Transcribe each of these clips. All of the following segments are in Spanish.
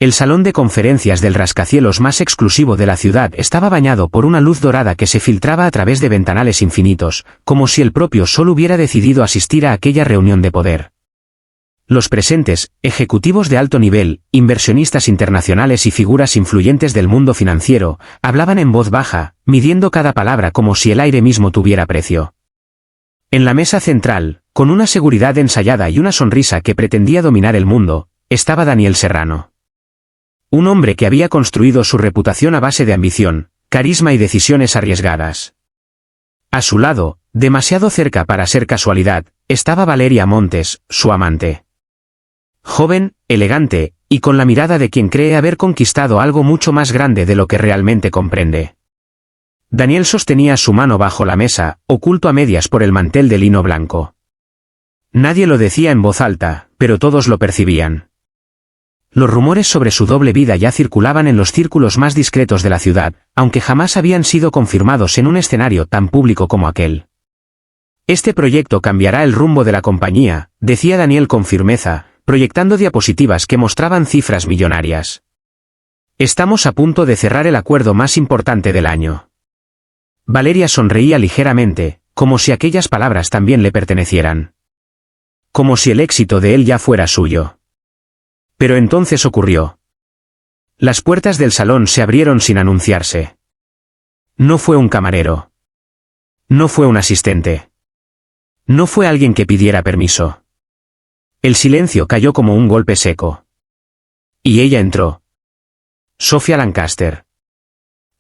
El salón de conferencias del rascacielos más exclusivo de la ciudad estaba bañado por una luz dorada que se filtraba a través de ventanales infinitos, como si el propio sol hubiera decidido asistir a aquella reunión de poder. Los presentes, ejecutivos de alto nivel, inversionistas internacionales y figuras influyentes del mundo financiero, hablaban en voz baja, midiendo cada palabra como si el aire mismo tuviera precio. En la mesa central, con una seguridad ensayada y una sonrisa que pretendía dominar el mundo, estaba Daniel Serrano. Un hombre que había construido su reputación a base de ambición, carisma y decisiones arriesgadas. A su lado, demasiado cerca para ser casualidad, estaba Valeria Montes, su amante. Joven, elegante, y con la mirada de quien cree haber conquistado algo mucho más grande de lo que realmente comprende. Daniel sostenía su mano bajo la mesa, oculto a medias por el mantel de lino blanco. Nadie lo decía en voz alta, pero todos lo percibían. Los rumores sobre su doble vida ya circulaban en los círculos más discretos de la ciudad, aunque jamás habían sido confirmados en un escenario tan público como aquel. Este proyecto cambiará el rumbo de la compañía, decía Daniel con firmeza, proyectando diapositivas que mostraban cifras millonarias. Estamos a punto de cerrar el acuerdo más importante del año. Valeria sonreía ligeramente, como si aquellas palabras también le pertenecieran. Como si el éxito de él ya fuera suyo. Pero entonces ocurrió. Las puertas del salón se abrieron sin anunciarse. No fue un camarero. No fue un asistente. No fue alguien que pidiera permiso. El silencio cayó como un golpe seco. Y ella entró. Sophia Lancaster.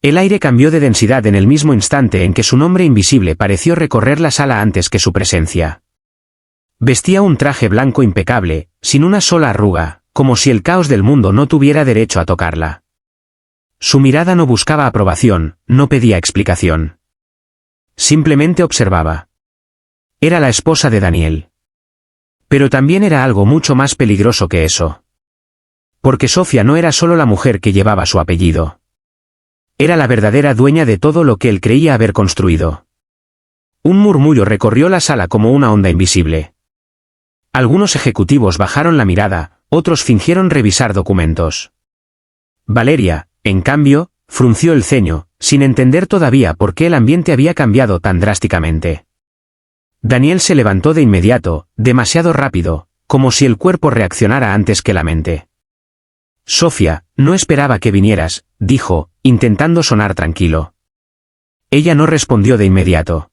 El aire cambió de densidad en el mismo instante en que su nombre invisible pareció recorrer la sala antes que su presencia. Vestía un traje blanco impecable, sin una sola arruga, como si el caos del mundo no tuviera derecho a tocarla. Su mirada no buscaba aprobación, no pedía explicación. Simplemente observaba. Era la esposa de Daniel. Pero también era algo mucho más peligroso que eso. Porque Sophia no era solo la mujer que llevaba su apellido. Era la verdadera dueña de todo lo que él creía haber construido. Un murmullo recorrió la sala como una onda invisible. Algunos ejecutivos bajaron la mirada, otros fingieron revisar documentos. Valeria, en cambio, frunció el ceño, sin entender todavía por qué el ambiente había cambiado tan drásticamente. Daniel se levantó de inmediato, demasiado rápido, como si el cuerpo reaccionara antes que la mente. Sophia, no esperaba que vinieras, dijo, intentando sonar tranquilo. Ella no respondió de inmediato.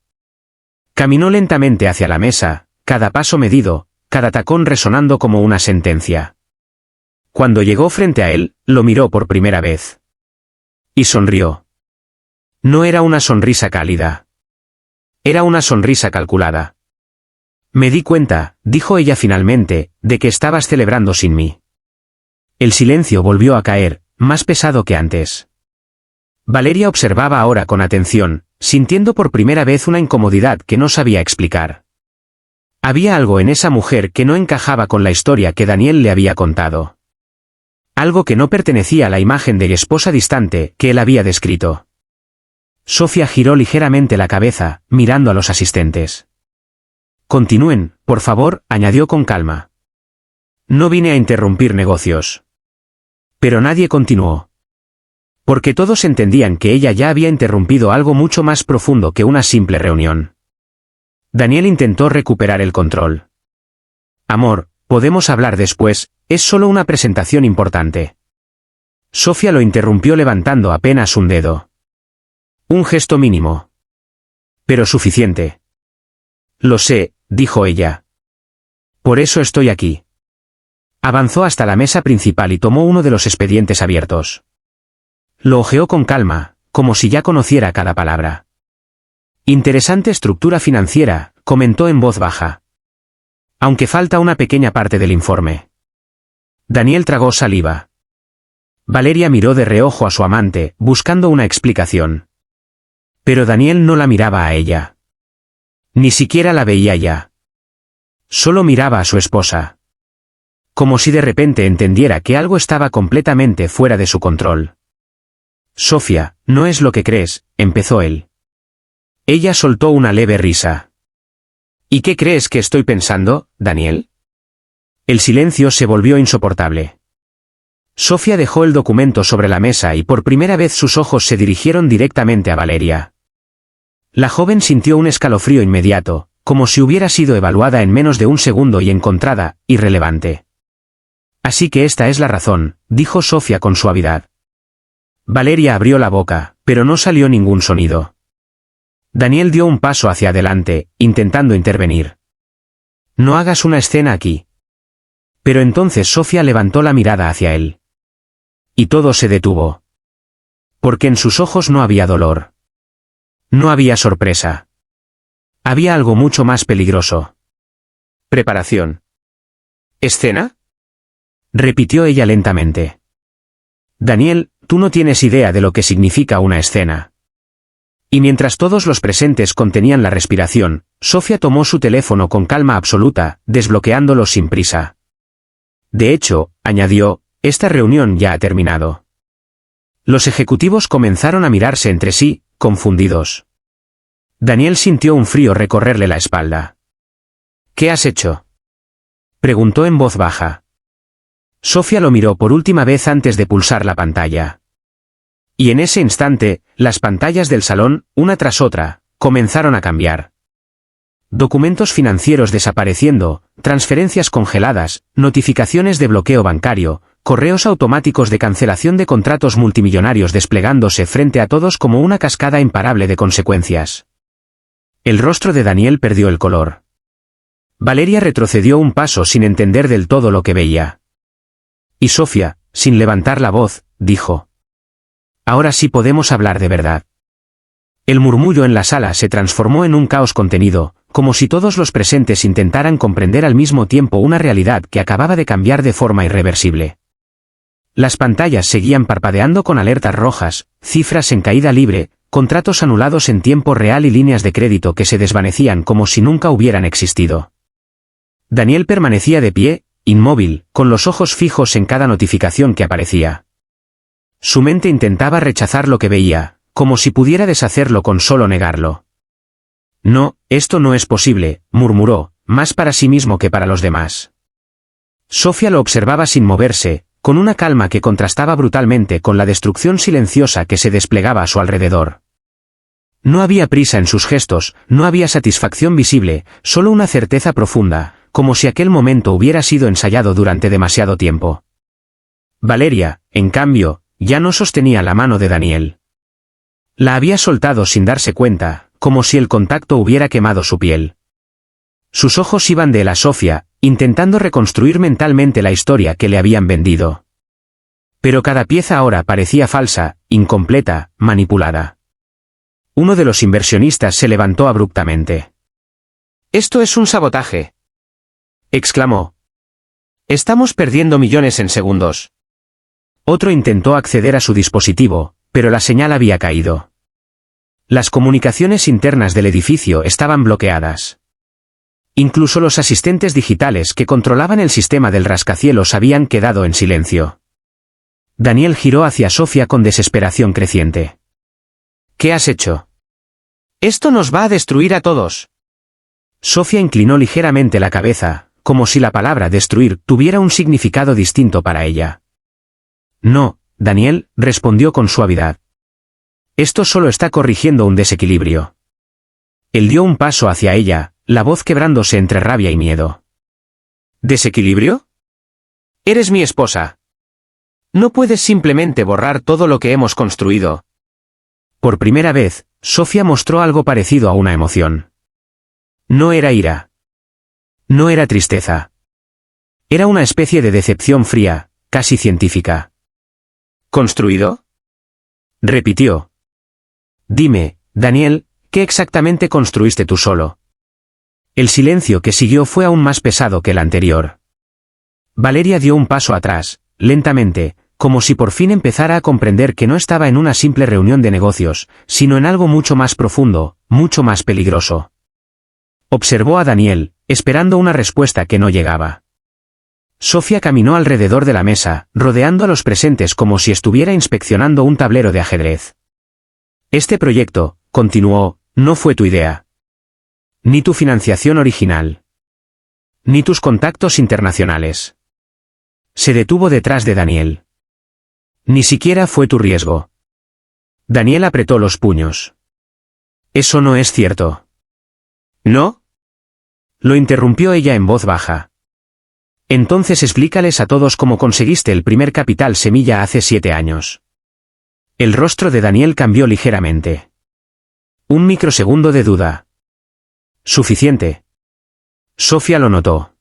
Caminó lentamente hacia la mesa, cada paso medido, cada tacón resonando como una sentencia. Cuando llegó frente a él, lo miró por primera vez. Y sonrió. No era una sonrisa cálida. Era una sonrisa calculada. Me di cuenta, dijo ella finalmente, de que estabas celebrando sin mí. El silencio volvió a caer, más pesado que antes. Valeria observaba ahora con atención, sintiendo por primera vez una incomodidad que no sabía explicar. Había algo en esa mujer que no encajaba con la historia que Daniel le había contado. Algo que no pertenecía a la imagen de esposa distante que él había descrito. Sophia giró ligeramente la cabeza, mirando a los asistentes. Continúen, por favor, añadió con calma. No vine a interrumpir negocios. Pero nadie continuó. Porque todos entendían que ella ya había interrumpido algo mucho más profundo que una simple reunión. Daniel intentó recuperar el control. Amor, podemos hablar después, es solo una presentación importante. Sophia lo interrumpió levantando apenas un dedo. Un gesto mínimo. Pero suficiente. Lo sé, dijo ella. Por eso estoy aquí. Avanzó hasta la mesa principal y tomó uno de los expedientes abiertos. Lo hojeó con calma, como si ya conociera cada palabra. Interesante estructura financiera, comentó en voz baja. Aunque falta una pequeña parte del informe. Daniel tragó saliva. Valeria miró de reojo a su amante, buscando una explicación. Pero Daniel no la miraba a ella. Ni siquiera la veía ya. Solo miraba a su esposa. Como si de repente entendiera que algo estaba completamente fuera de su control. Sophia, no es lo que crees, empezó él. Ella soltó una leve risa. ¿Y qué crees que estoy pensando, Daniel? El silencio se volvió insoportable. Sofía dejó el documento sobre la mesa y por primera vez sus ojos se dirigieron directamente a Valeria. La joven sintió un escalofrío inmediato, como si hubiera sido evaluada en menos de un segundo y encontrada irrelevante. Así que esta es la razón, dijo Sofía con suavidad. Valeria abrió la boca, pero no salió ningún sonido. Daniel dio un paso hacia adelante, intentando intervenir. No hagas una escena aquí. Pero entonces Sofía levantó la mirada hacia él. Y todo se detuvo. Porque en sus ojos no había dolor. No había sorpresa. Había algo mucho más peligroso. Preparación. ¿Escena? Repitió ella lentamente. Daniel, tú no tienes idea de lo que significa una escena. Y mientras todos los presentes contenían la respiración, Sofía tomó su teléfono con calma absoluta, desbloqueándolo sin prisa. De hecho, añadió, esta reunión ya ha terminado. Los ejecutivos comenzaron a mirarse entre sí, confundidos. Daniel sintió un frío recorrerle la espalda. ¿Qué has hecho?, preguntó en voz baja. Sofía lo miró por última vez antes de pulsar la pantalla. Y en ese instante, las pantallas del salón, una tras otra, comenzaron a cambiar. Documentos financieros desapareciendo, transferencias congeladas, notificaciones de bloqueo bancario, correos automáticos de cancelación de contratos multimillonarios desplegándose frente a todos como una cascada imparable de consecuencias. El rostro de Daniel perdió el color. Valeria retrocedió un paso sin entender del todo lo que veía. Y Sofía, sin levantar la voz, dijo: ahora sí podemos hablar de verdad. El murmullo en la sala se transformó en un caos contenido, como si todos los presentes intentaran comprender al mismo tiempo una realidad que acababa de cambiar de forma irreversible. Las pantallas seguían parpadeando con alertas rojas, cifras en caída libre, contratos anulados en tiempo real y líneas de crédito que se desvanecían como si nunca hubieran existido. Daniel permanecía de pie, inmóvil, con los ojos fijos en cada notificación que aparecía. Su mente intentaba rechazar lo que veía, como si pudiera deshacerlo con solo negarlo. No, esto no es posible, murmuró, más para sí mismo que para los demás. Sofía lo observaba sin moverse, con una calma que contrastaba brutalmente con la destrucción silenciosa que se desplegaba a su alrededor. No había prisa en sus gestos, no había satisfacción visible, solo una certeza profunda, como si aquel momento hubiera sido ensayado durante demasiado tiempo. Valeria, en cambio, ya no sostenía la mano de Daniel. La había soltado sin darse cuenta, como si el contacto hubiera quemado su piel. Sus ojos iban de él a Sofía, intentando reconstruir mentalmente la historia que le habían vendido. Pero cada pieza ahora parecía falsa, incompleta, manipulada. Uno de los inversionistas se levantó abruptamente. «Esto es un sabotaje», exclamó. «Estamos perdiendo millones en segundos». Otro intentó acceder a su dispositivo, pero la señal había caído. Las comunicaciones internas del edificio estaban bloqueadas. Incluso los asistentes digitales que controlaban el sistema del rascacielos habían quedado en silencio. Daniel giró hacia Sofía con desesperación creciente. «¿Qué has hecho? Esto nos va a destruir a todos». Sofía inclinó ligeramente la cabeza, como si la palabra destruir tuviera un significado distinto para ella. «No, Daniel», respondió con suavidad. «Esto solo está corrigiendo un desequilibrio». Él dio un paso hacia ella, la voz quebrándose entre rabia y miedo. «¿Desequilibrio? Eres mi esposa. No puedes simplemente borrar todo lo que hemos construido». Por primera vez, Sofía mostró algo parecido a una emoción. No era ira. No era tristeza. Era una especie de decepción fría, casi científica. ¿Construido?, repitió. «Dime, Daniel, ¿qué exactamente construiste tú solo?». El silencio que siguió fue aún más pesado que el anterior. Valeria dio un paso atrás, lentamente, como si por fin empezara a comprender que no estaba en una simple reunión de negocios, sino en algo mucho más profundo, mucho más peligroso. Observó a Daniel, esperando una respuesta que no llegaba. Sofía caminó alrededor de la mesa, rodeando a los presentes como si estuviera inspeccionando un tablero de ajedrez. «Este proyecto», continuó, «no fue tu idea. Ni tu financiación original. Ni tus contactos internacionales». Se detuvo detrás de Daniel. Ni siquiera fue tu riesgo. Daniel apretó los puños. Eso no es cierto. ¿No? Lo interrumpió ella en voz baja. Entonces explícales a todos cómo conseguiste el primer capital semilla hace 7 años. El rostro de Daniel cambió ligeramente. Un microsegundo de duda. Suficiente. Sofía lo notó.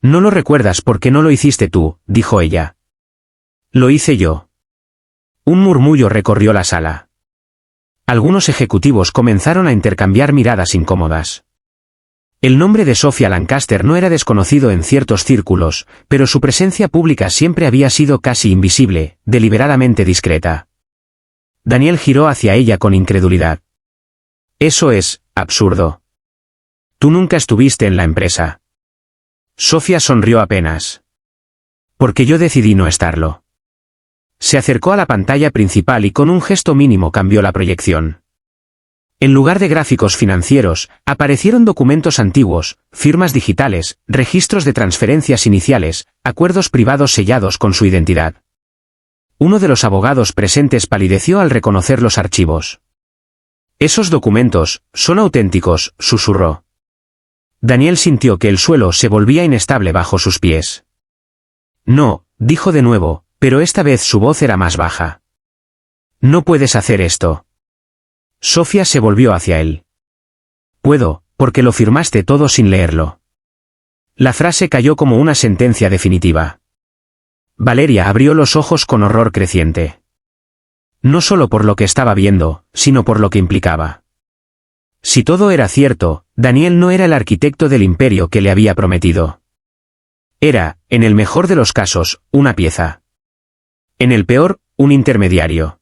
No lo recuerdas porque no lo hiciste tú, dijo ella. Lo hice yo. Un murmullo recorrió la sala. Algunos ejecutivos comenzaron a intercambiar miradas incómodas. El nombre de Sofía Lancaster no era desconocido en ciertos círculos, pero su presencia pública siempre había sido casi invisible, deliberadamente discreta. Daniel giró hacia ella con incredulidad. Eso es absurdo. Tú nunca estuviste en la empresa. Sofía sonrió apenas. Porque yo decidí no estarlo. Se acercó a la pantalla principal y con un gesto mínimo cambió la proyección. En lugar de gráficos financieros, aparecieron documentos antiguos, firmas digitales, registros de transferencias iniciales, acuerdos privados sellados con su identidad. Uno de los abogados presentes palideció al reconocer los archivos. Esos documentos son auténticos, susurró. Daniel sintió que el suelo se volvía inestable bajo sus pies. No, dijo de nuevo, pero esta vez su voz era más baja. No puedes hacer esto. Sofía se volvió hacia él. Puedo, porque lo firmaste todo sin leerlo. La frase cayó como una sentencia definitiva. Valeria abrió los ojos con horror creciente. No solo por lo que estaba viendo, sino por lo que implicaba. Si todo era cierto, Daniel no era el arquitecto del imperio que le había prometido. Era, en el mejor de los casos, una pieza. En el peor, un intermediario.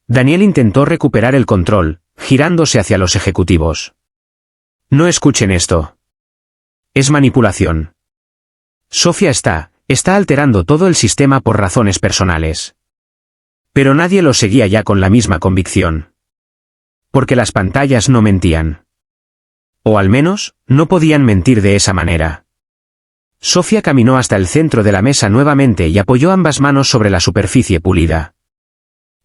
Daniel intentó recuperar el control, girándose hacia los ejecutivos. No escuchen esto. Es manipulación. Sofía está alterando todo el sistema por razones personales. Pero nadie lo seguía ya con la misma convicción. Porque las pantallas no mentían. O al menos, no podían mentir de esa manera. Sofía caminó hasta el centro de la mesa nuevamente y apoyó ambas manos sobre la superficie pulida.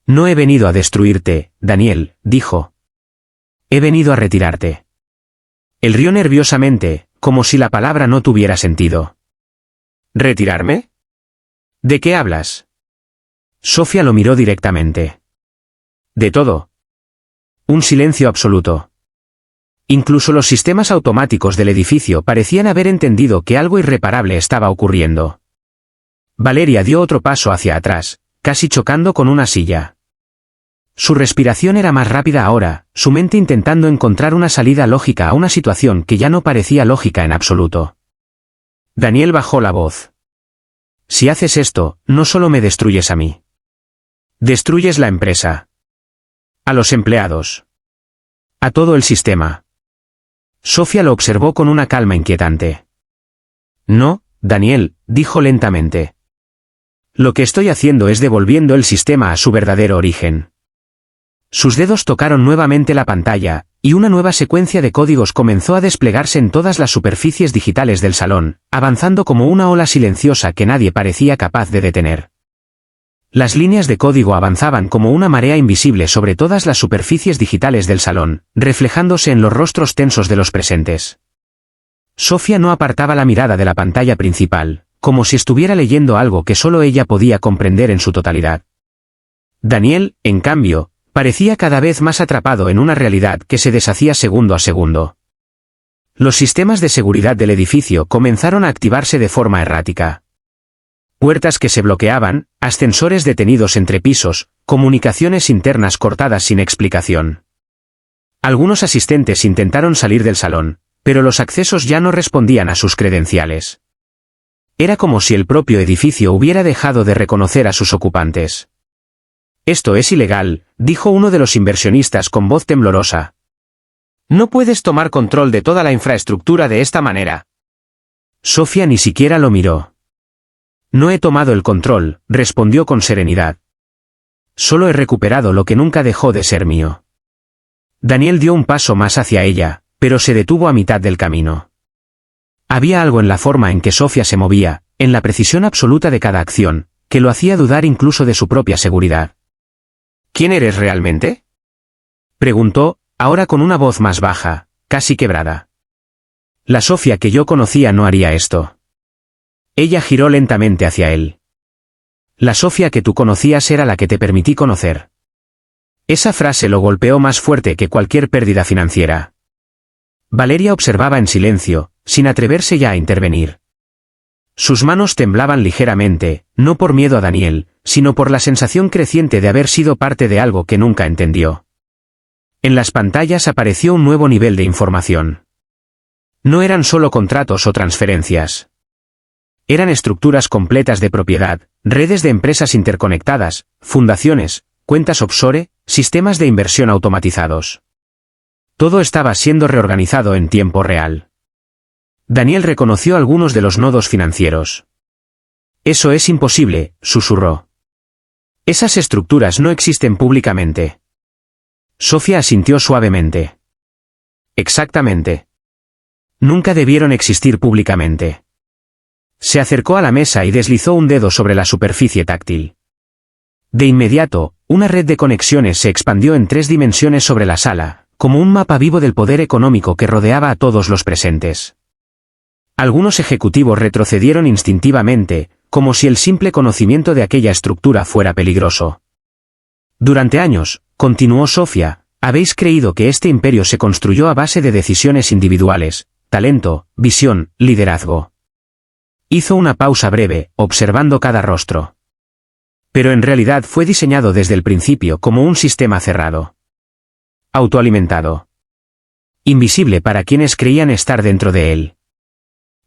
No he venido a destruirte, Daniel, dijo. He venido a retirarte. Él rió nerviosamente, como si la palabra no tuviera sentido. ¿Retirarme? ¿De qué hablas? Sofía lo miró directamente. De todo. Un silencio absoluto. Incluso los sistemas automáticos del edificio parecían haber entendido que algo irreparable estaba ocurriendo. Valeria dio otro paso hacia atrás, casi chocando con una silla. Su respiración era más rápida ahora, su mente intentando encontrar una salida lógica a una situación que ya no parecía lógica en absoluto. Daniel bajó la voz. Si haces esto, no solo me destruyes a mí. Destruyes la empresa. A los empleados. A todo el sistema. Sofía lo observó con una calma inquietante. No, Daniel, dijo lentamente. Lo que estoy haciendo es devolviendo el sistema a su verdadero origen. Sus dedos tocaron nuevamente la pantalla, y una nueva secuencia de códigos comenzó a desplegarse en todas las superficies digitales del salón, avanzando como una ola silenciosa que nadie parecía capaz de detener. Las líneas de código avanzaban como una marea invisible sobre todas las superficies digitales del salón, reflejándose en los rostros tensos de los presentes. Sofía no apartaba la mirada de la pantalla principal, como si estuviera leyendo algo que solo ella podía comprender en su totalidad. Daniel, en cambio, parecía cada vez más atrapado en una realidad que se deshacía segundo a segundo. Los sistemas de seguridad del edificio comenzaron a activarse de forma errática. Puertas que se bloqueaban, ascensores detenidos entre pisos, comunicaciones internas cortadas sin explicación. Algunos asistentes intentaron salir del salón, pero los accesos ya no respondían a sus credenciales. Era como si el propio edificio hubiera dejado de reconocer a sus ocupantes. Esto es ilegal, dijo uno de los inversionistas con voz temblorosa. No puedes tomar control de toda la infraestructura de esta manera. Sofía ni siquiera lo miró. No he tomado el control, respondió con serenidad. Solo he recuperado lo que nunca dejó de ser mío. Daniel dio un paso más hacia ella, pero se detuvo a mitad del camino. Había algo en la forma en que Sofía se movía, en la precisión absoluta de cada acción, que lo hacía dudar incluso de su propia seguridad. ¿Quién eres realmente?, preguntó, ahora con una voz más baja, casi quebrada. La Sofía que yo conocía no haría esto. Ella giró lentamente hacia él. La Sofía que tú conocías era la que te permití conocer. Esa frase lo golpeó más fuerte que cualquier pérdida financiera. Valeria observaba en silencio, sin atreverse ya a intervenir. Sus manos temblaban ligeramente, no por miedo a Daniel, sino por la sensación creciente de haber sido parte de algo que nunca entendió. En las pantallas apareció un nuevo nivel de información. No eran solo contratos o transferencias. Eran estructuras completas de propiedad, redes de empresas interconectadas, fundaciones, cuentas offshore, sistemas de inversión automatizados. Todo estaba siendo reorganizado en tiempo real. Daniel reconoció algunos de los nodos financieros. Eso es imposible, susurró. Esas estructuras no existen públicamente. Sofía asintió suavemente. Exactamente. Nunca debieron existir públicamente. Se acercó a la mesa y deslizó un dedo sobre la superficie táctil. De inmediato, una red de conexiones se expandió en 3 dimensiones sobre la sala, como un mapa vivo del poder económico que rodeaba a todos los presentes. Algunos ejecutivos retrocedieron instintivamente, como si el simple conocimiento de aquella estructura fuera peligroso. Durante años, continuó Sofía, habéis creído que este imperio se construyó a base de decisiones individuales, talento, visión, liderazgo. Hizo una pausa breve, observando cada rostro. Pero en realidad fue diseñado desde el principio como un sistema cerrado. Autoalimentado. Invisible para quienes creían estar dentro de él.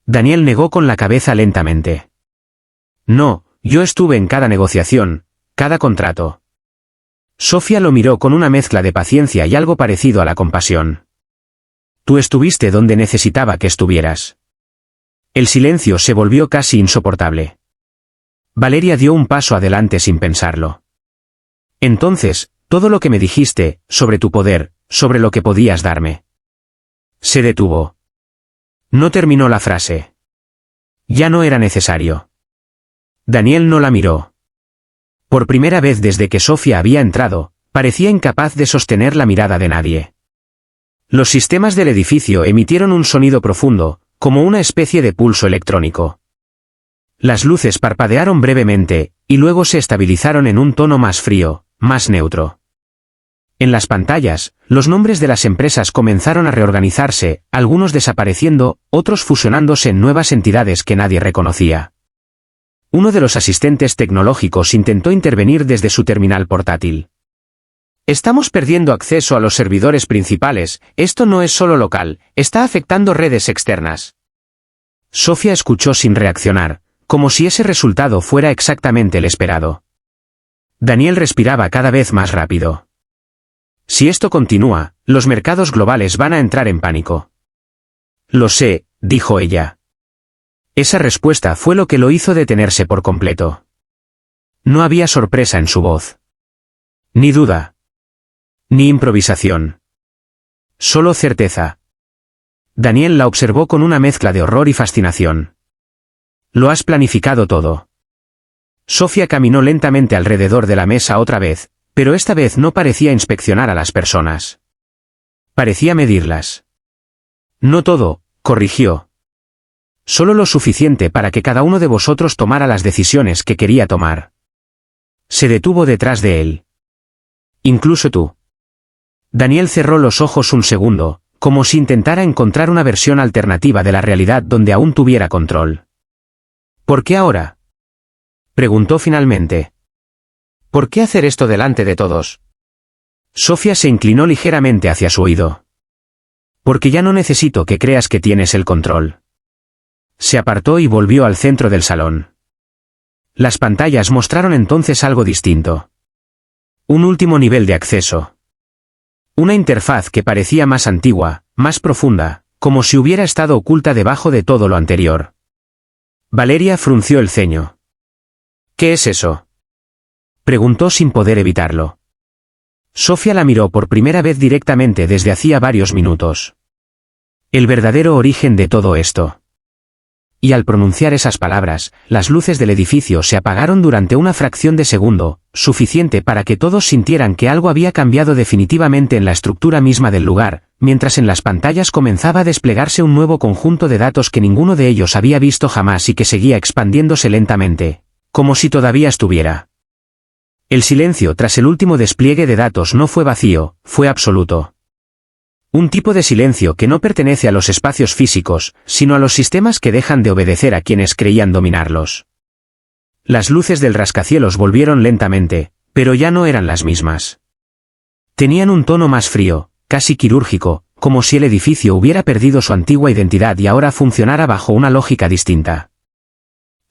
Daniel negó con la cabeza lentamente. No, yo estuve en cada negociación, cada contrato. Sofía lo miró con una mezcla de paciencia y algo parecido a la compasión. Tú estuviste donde necesitaba que estuvieras. El silencio se volvió casi insoportable. Valeria dio un paso adelante sin pensarlo. Entonces, todo lo que me dijiste, sobre tu poder, sobre lo que podías darme. Se detuvo. No terminó la frase. Ya no era necesario. Daniel no la miró. Por primera vez desde que Sofía había entrado, parecía incapaz de sostener la mirada de nadie. Los sistemas del edificio emitieron un sonido profundo, como una especie de pulso electrónico. Las luces parpadearon brevemente, y luego se estabilizaron en un tono más frío, más neutro. En las pantallas, los nombres de las empresas comenzaron a reorganizarse, algunos desapareciendo, otros fusionándose en nuevas entidades que nadie reconocía. Uno de los asistentes tecnológicos intentó intervenir desde su terminal portátil. Estamos perdiendo acceso a los servidores principales, esto no es solo local, está afectando redes externas. Sofía escuchó sin reaccionar, como si ese resultado fuera exactamente el esperado. Daniel respiraba cada vez más rápido. Si esto continúa, los mercados globales van a entrar en pánico. Lo sé, dijo ella. Esa respuesta fue lo que lo hizo detenerse por completo. No había sorpresa en su voz. Ni duda. Ni improvisación. Solo certeza. Daniel la observó con una mezcla de horror y fascinación. Lo has planificado todo. Sofía caminó lentamente alrededor de la mesa otra vez, pero esta vez no parecía inspeccionar a las personas. Parecía medirlas. No todo, corrigió. Solo lo suficiente para que cada uno de vosotros tomara las decisiones que quería tomar. Se detuvo detrás de él. Incluso tú. Daniel cerró los ojos un segundo, como si intentara encontrar una versión alternativa de la realidad donde aún tuviera control. ¿Por qué ahora?, preguntó finalmente. ¿Por qué hacer esto delante de todos? Sofía se inclinó ligeramente hacia su oído. Porque ya no necesito que creas que tienes el control. Se apartó y volvió al centro del salón. Las pantallas mostraron entonces algo distinto. Un último nivel de acceso. Una interfaz que parecía más antigua, más profunda, como si hubiera estado oculta debajo de todo lo anterior. Valeria frunció el ceño. ¿Qué es eso?, preguntó sin poder evitarlo. Sofía la miró por primera vez directamente desde hacía varios minutos. El verdadero origen de todo esto. y al pronunciar esas palabras, las luces del edificio se apagaron durante una fracción de segundo, suficiente para que todos sintieran que algo había cambiado definitivamente en la estructura misma del lugar, mientras en las pantallas comenzaba a desplegarse un nuevo conjunto de datos que ninguno de ellos había visto jamás y que seguía expandiéndose lentamente, como si todavía estuviera. El silencio tras el último despliegue de datos no fue vacío, fue absoluto. Un tipo de silencio que no pertenece a los espacios físicos, sino a los sistemas que dejan de obedecer a quienes creían dominarlos. Las luces del rascacielos volvieron lentamente, pero ya no eran las mismas. Tenían un tono más frío, casi quirúrgico, como si el edificio hubiera perdido su antigua identidad y ahora funcionara bajo una lógica distinta.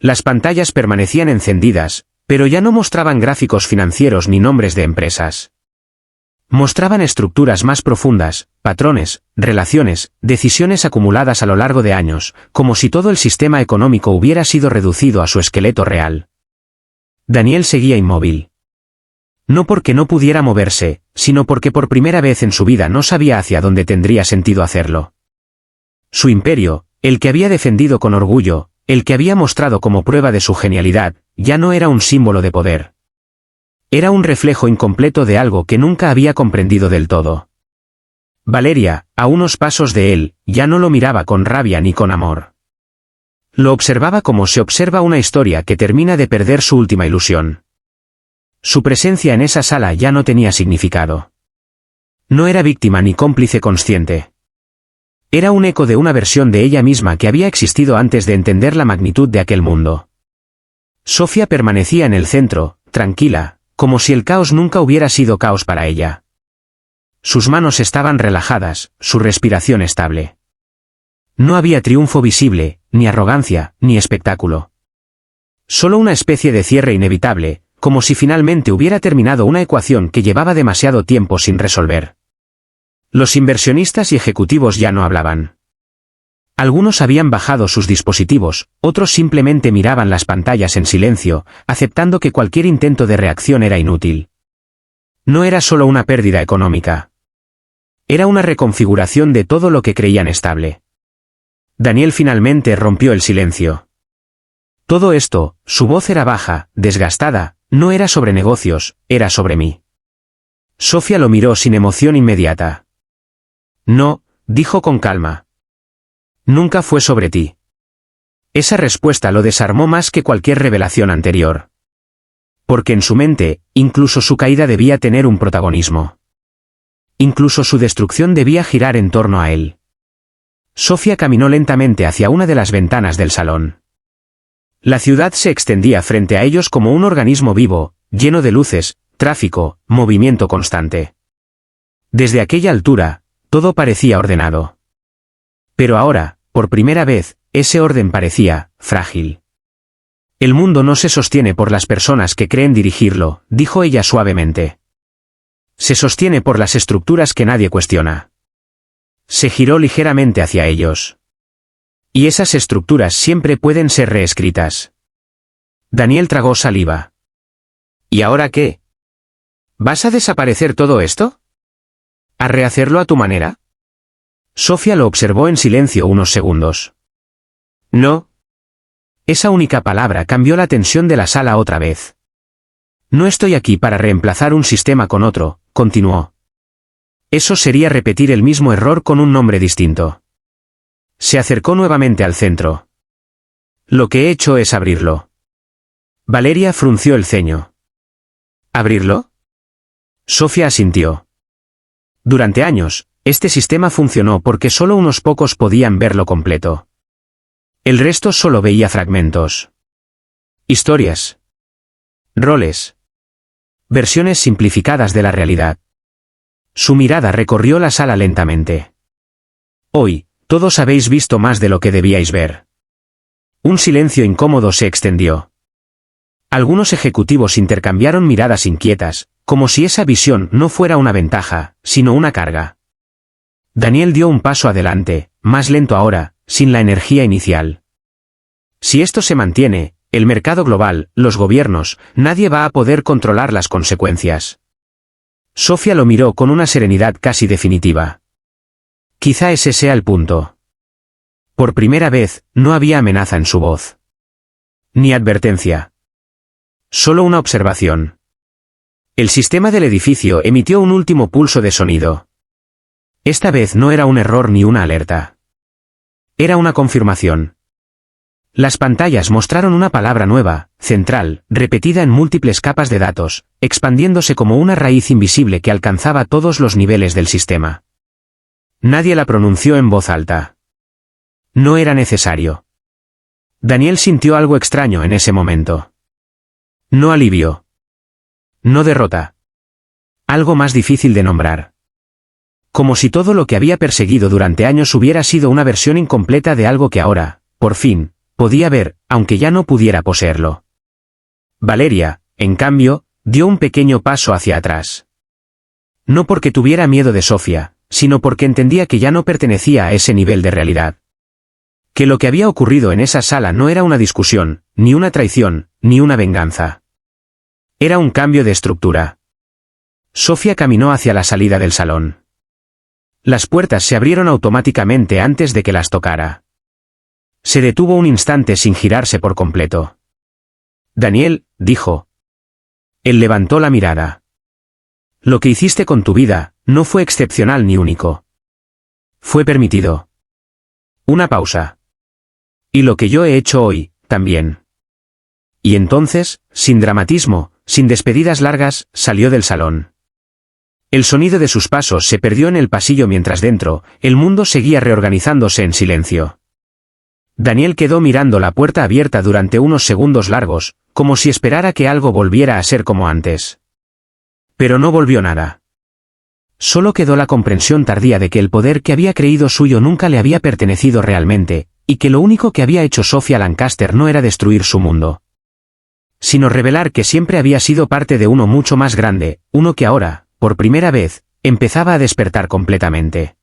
Las pantallas permanecían encendidas, pero ya no mostraban gráficos financieros ni nombres de empresas. Mostraban estructuras más profundas, patrones, relaciones, decisiones acumuladas a lo largo de años, como si todo el sistema económico hubiera sido reducido a su esqueleto real. Daniel seguía inmóvil. No porque no pudiera moverse, sino porque por primera vez en su vida no sabía hacia dónde tendría sentido hacerlo. Su imperio, el que había defendido con orgullo, el que había mostrado como prueba de su genialidad, ya no era un símbolo de poder. Era un reflejo incompleto de algo que nunca había comprendido del todo. Valeria, a unos pasos de él, ya no lo miraba con rabia ni con amor. Lo observaba como se observa una historia que termina de perder su última ilusión. Su presencia en esa sala ya no tenía significado. No era víctima ni cómplice consciente. Era un eco de una versión de ella misma que había existido antes de entender la magnitud de aquel mundo. Sofía permanecía en el centro, tranquila, como si el caos nunca hubiera sido caos para ella. Sus manos estaban relajadas, su respiración estable. No había triunfo visible, ni arrogancia, ni espectáculo. Solo una especie de cierre inevitable, como si finalmente hubiera terminado una ecuación que llevaba demasiado tiempo sin resolver. Los inversionistas y ejecutivos ya no hablaban. Algunos habían bajado sus dispositivos, otros simplemente miraban las pantallas en silencio, aceptando que cualquier intento de reacción era inútil. No era solo una pérdida económica. Era una reconfiguración de todo lo que creían estable. Daniel finalmente rompió el silencio. Todo esto, su voz era baja, desgastada, no era sobre negocios, era sobre mí. Sofía lo miró sin emoción inmediata. No, dijo con calma. Nunca fue sobre ti. Esa respuesta lo desarmó más que cualquier revelación anterior. Porque en su mente, incluso su caída debía tener un protagonismo. Incluso su destrucción debía girar en torno a él. Sofía caminó lentamente hacia una de las ventanas del salón. La ciudad se extendía frente a ellos como un organismo vivo, lleno de luces, tráfico, movimiento constante. Desde aquella altura, todo parecía ordenado. Pero ahora, por primera vez, ese orden parecía frágil. El mundo no se sostiene por las personas que creen dirigirlo, dijo ella suavemente. Se sostiene por las estructuras que nadie cuestiona. Se giró ligeramente hacia ellos. Y esas estructuras siempre pueden ser reescritas. Daniel tragó saliva. ¿Y ahora qué? ¿Vas a desaparecer todo esto? ¿A rehacerlo a tu manera? Sofía lo observó en silencio unos segundos. No. Esa única palabra cambió la tensión de la sala otra vez. No estoy aquí para reemplazar un sistema con otro, continuó. Eso sería repetir el mismo error con un nombre distinto. Se acercó nuevamente al centro. Lo que he hecho es abrirlo. Valeria frunció el ceño. ¿Abrirlo? Sofía asintió. Durante años, este sistema funcionó porque solo unos pocos podían verlo completo. El resto solo veía fragmentos. Historias. Roles. Versiones simplificadas de la realidad. Su mirada recorrió la sala lentamente. Hoy, todos habéis visto más de lo que debíais ver. Un silencio incómodo se extendió. Algunos ejecutivos intercambiaron miradas inquietas, como si esa visión no fuera una ventaja, sino una carga. Daniel dio un paso adelante, más lento ahora, sin la energía inicial. Si esto se mantiene, el mercado global, los gobiernos, nadie va a poder controlar las consecuencias. Sofía lo miró con una serenidad casi definitiva. Quizá ese sea el punto. Por primera vez, no había amenaza en su voz. Ni advertencia. Solo una observación. El sistema del edificio emitió un último pulso de sonido. Esta vez no era un error ni una alerta. Era una confirmación. Las pantallas mostraron una palabra nueva, central, repetida en múltiples capas de datos, expandiéndose como una raíz invisible que alcanzaba todos los niveles del sistema. Nadie la pronunció en voz alta. No era necesario. Daniel sintió algo extraño en ese momento. No alivio. No derrota. Algo más difícil de nombrar. Como si todo lo que había perseguido durante años hubiera sido una versión incompleta de algo que ahora, por fin, podía ver, aunque ya no pudiera poseerlo. Valeria, en cambio, dio un pequeño paso hacia atrás. No porque tuviera miedo de Sofía, sino porque entendía que ya no pertenecía a ese nivel de realidad. Que lo que había ocurrido en esa sala no era una discusión, ni una traición, ni una venganza. Era un cambio de estructura. Sofía caminó hacia la salida del salón. Las puertas se abrieron automáticamente antes de que las tocara. Se detuvo un instante sin girarse por completo. Daniel, dijo. Él levantó la mirada. Lo que hiciste con tu vida, no fue excepcional ni único. Fue permitido. Una pausa. Y lo que yo he hecho hoy, también. Y entonces, sin dramatismo, sin despedidas largas, salió del salón. El sonido de sus pasos se perdió en el pasillo mientras dentro, el mundo seguía reorganizándose en silencio. Daniel quedó mirando la puerta abierta durante unos segundos largos, como si esperara que algo volviera a ser como antes. Pero no volvió nada. Solo quedó la comprensión tardía de que el poder que había creído suyo nunca le había pertenecido realmente, y que lo único que había hecho Sofía Lancaster no era destruir su mundo, sino revelar que siempre había sido parte de uno mucho más grande, uno que ahora, por primera vez, empezaba a despertar completamente.